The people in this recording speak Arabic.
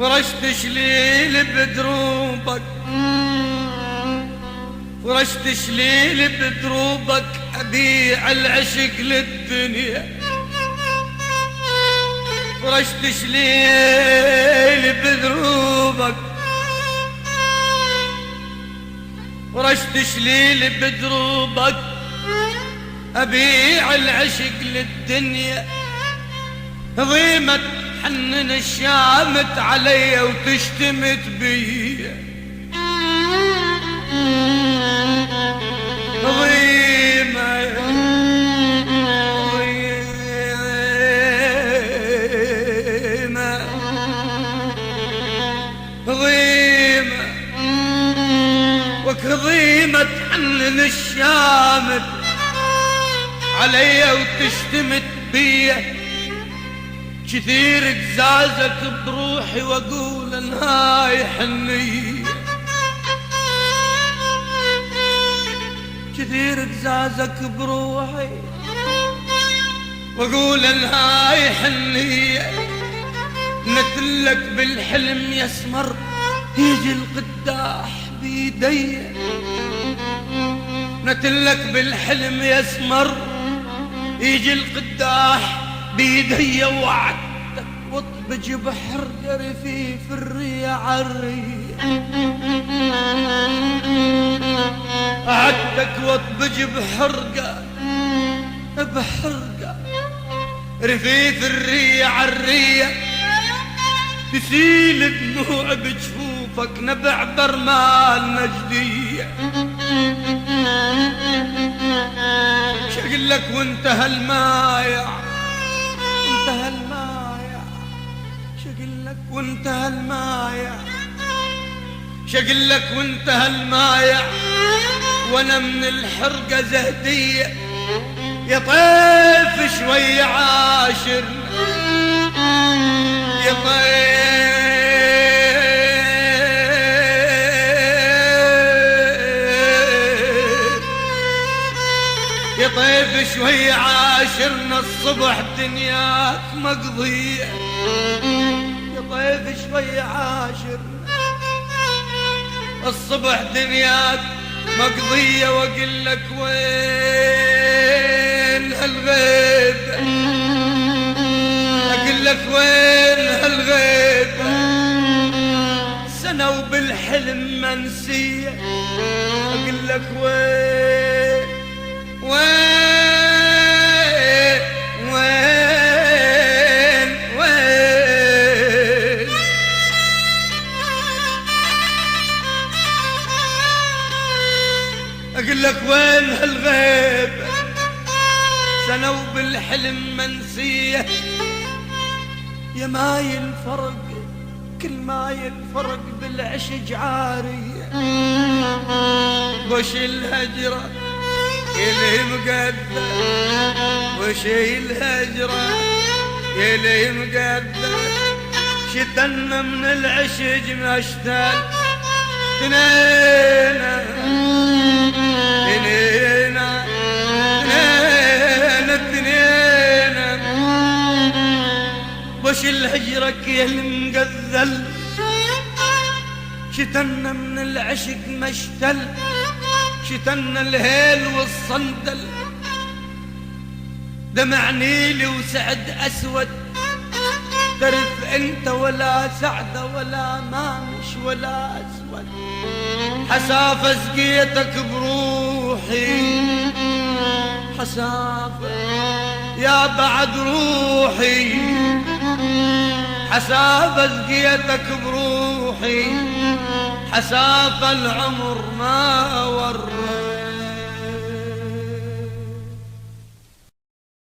فرشت شليل بدروبك، فرشت شليل بدروبك، أبيع العشق للدنيا. فرشت شليل بدروبك، فرشت شليل بدروبك، أبيع العشق للدنيا. ضيمت حنن الشامت علي وتشتمت بيا، ضيمة ضيمة ضيمة وكضيمة حنن الشامت علي وتشتمت بيا. كثير قزازك بروحي واقول انهاي حنية، كثير قزازك بروحي واقول انهاي حنية. نتلك بالحلم يسمر يجي القداح بيدي، نتلك بالحلم يسمر يجي القداح بيدي. وعدتك واطبج بحر رفيف الريع عالريع، عدتك واطبج بحرقة بحرقة رفيف الريع عالريع. تسيل دموع بجفوفك نبع برمال نجدية. شقلك وانتهى المايع، انتهى المايع، شقلك وانتهى المايع، شقلك وانتهى المايع. وانا من الحرقة زهدية يا طيف شوي عاشرنا، يا طيف يا طيف شوي عاشرنا. الصبح دنياك مقضية، يا طيف شوي عاشرنا. الصبح دنياك مقضية. واقول لك وين هالغيبة، اقول لك وين هالغيبة. سنة وبالحلم منسية، اقول لك وين وين وين وين. اقول لك وين هالغيبة. سنة وبالحلم منسية. يا ماي الفرق كل ماي الفرق بالعشق عارية. وش الهجرة يلي مقدر، وش الهجرة يلي مقدر. شتنا من العشق مشتاق تنينا تنينا تنينا تنينا. وش الهجرك يا المقذل. شتنا من العشق مشتل، شتنا الهيل والصندل. دمع نيلي وسعد أسود، تعرف انت ولا سعدة ولا مامش ولا أسود. حسافة سقيتك بروحي، حسافة يا بعد روحي. حسافة سقيتك بروحي، حسافة العمر ما ورى.